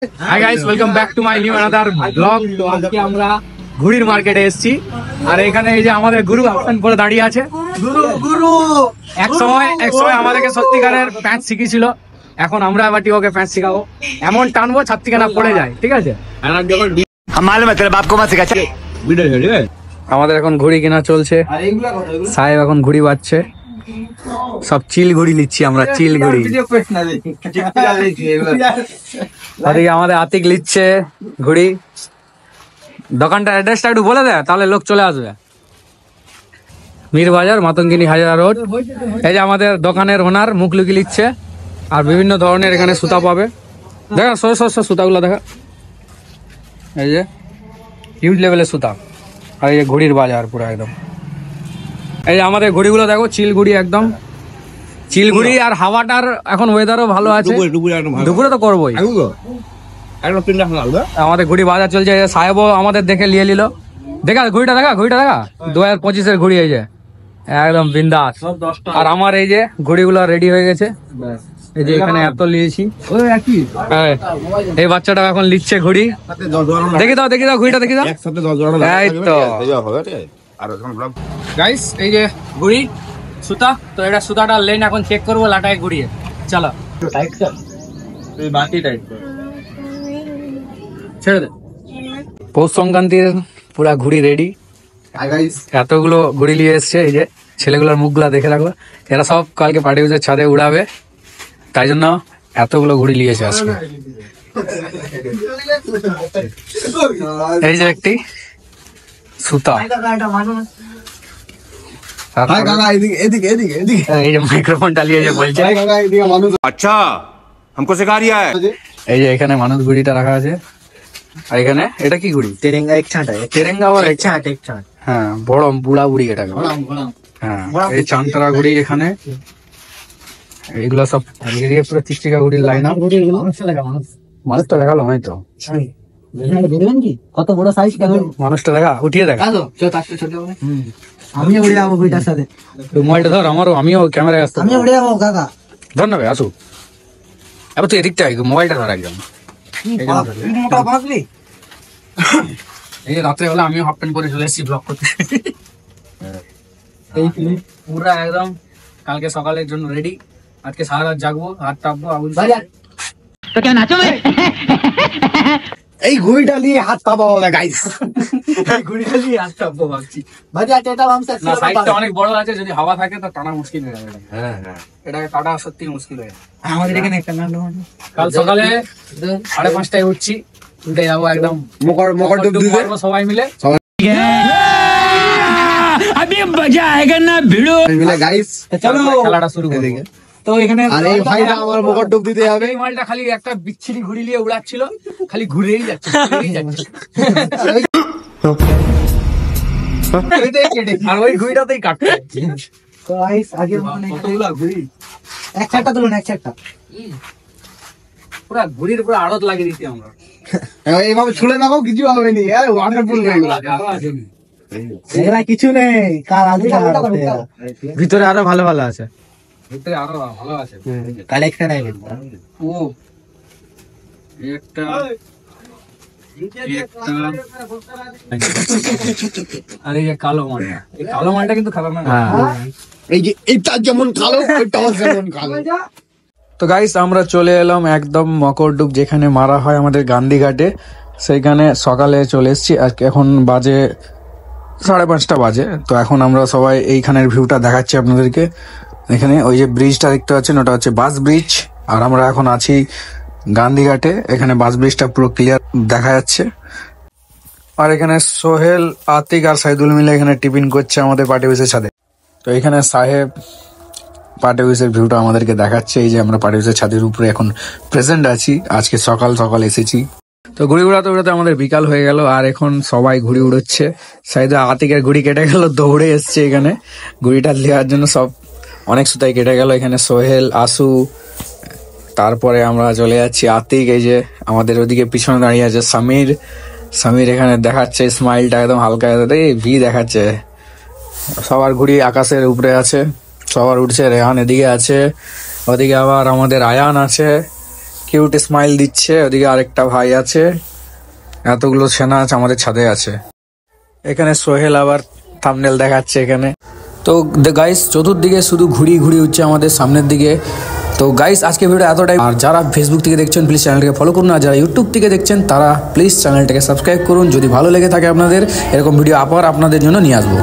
Hi guys, welcome back to my new another blog. তো আজকে আমরা ঘুড়ির মার্কেটে এসেছি, আর এখানে এই যে আমাদের গুরু অপশন করে দাঁড়িয়ে আছে। গুরু এক সময় আমাদেরকে সত্যিকারের প্যাঁচ শিখিয়েছিল, এখন আমরা আবার ওকে প্যাঁচ শিখাবো। এমন টানবো ছাত্রীকে না পড়ে যায়, ঠিক আছে? আমাদের এখন ঘুড়ি কেনা চলছে, সাহেব এখন ঘুড়ি বাজছে, সব চিল ঘুড়ি নিচ্ছি আমরা, চিল ঘুড়ি। আমাদের আতিক লিখছে ঘুড়ি। দোকানটার অ্যাড্রেসটা একটু বলে দেয়, তাহলে লোক চলে আসবে। মীর বাজার, মাতঙ্গিনী হাজারা রোড। এই যে আমাদের দোকানের ওনার মুখ লুকি লিখছে, আর বিভিন্ন ধরনের এখানে সুতা পাবে। দেখা সুতাগুলো দেখা, এই যে হিউজ লেভেলের সুতা। আর এই যে ঘুড়ির বাজার পুরো একদম। এই যে আমাদের ঘুড়িগুলো দেখো, চিল ঘুড়ি একদম চিল ঘুড়ি। আর হাওয়াটার এখন ওয়েদারও ভালো আছে, দুপুরে তো করবোই। আমাদের ঘুড়ি বাজার চলছে, সাহেবও আমাদের দেখে নিয়ে নিল। দেখা ঘুড়িটা দেখা 2025-এর ঘুড়ি, এই যে একদম বিন্দাস। আর আমার এই যে ঘুড়িগুলো রেডি হয়ে গেছে, এই যে এখানে এত নিয়েছি। এই বাচ্চাটা এখন লিখছে ঘুড়ি। দেখি দাও ঘুড়িটা দেখি দাও। এই তো গাইস, এই যে ঘুড়ি সুতা। তো এটা সুতাটা লেন এখন চেক করবো লাটায় ঘুরিয়ে। চলো ছেড়ে দে। পৌষ সংক্রান্তির পুরা ঘুড়ি রেডি। এতগুলো ঘুড়ি নিয়ে এসছে, এই যে ছেলেগুলোর মুখগুলা দেখে রাখো, এরা সব কালকে পার্টি অফিসের ছাদে উড়াবে, তাই জন্য এতগুলো ঘুড়ি নিয়েছে আজকে। এই যে একটি সুতা, এই যে মাইক্রোফোনটা নিয়ে যে বলছে, আচ্ছা हमको सिखा रिया है। এই যে এখানে মানুষ ঘুড়িটা রাখা আছে। আর এখানে এটা কি ঘুড়ি? তেরেঙ্গা এক ছাঁট, তেরেঙ্গা আবার এক ছাঁট। হ্যাঁ, বড় বুড়া বুড়ি এটা। হ্যাঁ, এই চাঁদতারা ঘুড়ি এখানে। এইগুলা সব পুরো 30 টাকা ঘুড়ির লাইন আপ। মানুষ তো দেখালো হয়তো, কত বড় সাইজ মানুষটা দেখা, উঠিয়ে দেখা। আমিও উড়ে যাবো ঘুড়িটার সাথে। মোবাইলটা ধর, আমিও ক্যামেরায় আসতে, আমিও উড়ে যাবো কাকা। ধর না ভাই, আসো। এবার তুই এদিকটা মোবাইলটা ধর একদম। এই যে রাত্রে বেলা আমিও হাফ প্যান্ট পরে চলে এসেছি ব্লগ করতে। এই পুরা একদম কালকে সকালের জন্য রেডি। আজকে সারা রাত জাগবো, হাত টাপবো। তো কেন নাচো? এই ঘুড়িটা নিয়ে হাত টাপাবো না গাইস, এই ঘুড়িটা নিয়ে হাত টাপবো ভাবছি। না, সাইডটা অনেক বড় আছে, যদি হাওয়া থাকে তো টানা মুশকিল হয়ে যাবে। হ্যাঁ, এটাকে কাটা সত্যি মুশকিল হয়ে যাবে। আমাদের এখানে একটা কাল সকালে 5:30টায় উঠছি, উঠে যাবো একদম মকর ডুব দিতে সবাই মিলে। अभी मजा आएगा ना भिड़ो मिले गाइस। चलो খেলাটা শুরু করে দিই। তো এখানে আরে ভাইরা আমার মকর ডুব দিতে হবে। এই মালটা খালি একটা বিচ্ছিরি ঘুড়ি নিয়ে উড়াচ্ছিল, খালি ঘুরেই যাচ্ছে। আর ওই ঘুড়িটাতেই কাটছে। তো গাইস আগে কতগুলো ঘুড়ি, এক চারটা তুলুন, এক চারটা পুরো ঘুড়ির পুরো আড়ত লাগিয়ে দিতে আমরা। এইভাবে ছুলে নাও, কিছু হবে না। ওয়াটারপ্রুফ এগুলা কিছু নেই। ভিতরে আরো ভালো ভালো আছে, ভিতরে আরো ভালো আছে কালেকশন। ও একটা আর এই যে কালো মালটা, এই কালো মালটা কিন্তু খারাপ না। এই যে এটা যেমন কালো, ওইটাও যেমন কালো। তো গাইস, আমরা চলে এলাম একদম মকর ডুব যেখানে মারা হয় আমাদের গান্ধীঘাটে, সেইখানে সকালে চলে এসেছি। এখন বাজে 5:30 বাজে। তো এখন আমরা সবাই এইখানের ভিউটা দেখাচ্ছি আপনাদেরকে। এখানে ওই যে ব্রিজটা দেখতে পাচ্ছেন, ওটা হচ্ছে বাস ব্রিজ। আর আমরা এখন আছি গান্ধীঘাটে, এখানে বাস ব্রিজটা পুরো ক্লিয়ার দেখা যাচ্ছে। আর এখানে সোহেল, আতিক আর সাইদুল মিলে এখানে টিফিন করছে আমাদের পার্টি অফিসের ছাদে। তো এখানে সাহেব পার্টি অফিসের ভিউটা আমাদেরকে দেখাচ্ছে। এই যে আমরা পার্টি অফিসের ছাদের উপরে এখন প্রেজেন্ট আছি, আজকে সকাল সকাল এসেছি। তো ঘুড়ি উড়াতে উড়াতে আমাদের বিকাল হয়ে গেল, আর এখন সবাই ঘুড়ি উড়োচ্ছে। সাইদে আতিকের ঘুড়ি কেটে গেল, দৌড়ে এসছে এখানে ঘুড়িটা নেওয়ার জন্য। সব অনেক সুতাই কেটে গেল। এখানে সোহেল, আসু, তারপরে আমরা চলে যাচ্ছি আতিক। এই যে আমাদের ওদিকে পিছনে দাঁড়িয়ে আছে সমীর এখানে দেখাচ্ছে স্মাইলটা একদম হালকা ভি দেখাচ্ছে। সবার ঘুড়ি আকাশের উপরে আছে, সবার উঠছে। রেহান এদিকে আছে, ওদিকে আবার আমাদের আয়ান আছে, কিউট স্মাইল দিচ্ছে। ওদিকে আরেকটা ভাই আছে, এতগুলো ছানা আছে আমাদের ছাদে আছে। এখানে সোহেল আবার থাম্বনেল দেখাচ্ছে এখানে। তো গাইস চতুর্দিকে শুধু ঘুরি ঘুরি হচ্ছে আমাদের সামনের দিকে। তো গাইস আজকে ভিডিও এতটাই। আর যারা ফেসবুক থেকে দেখছেন প্লিজ চ্যানেলটাকে ফলো করুন, আর যারা ইউটিউব থেকে দেখছেন তারা প্লিজ চ্যানেলটাকে সাবস্ক্রাইব করুন। যদি ভালো লেগে থাকে আপনাদের, এরকম ভিডিও আবার আপনাদের জন্য নিয়ে আসবো।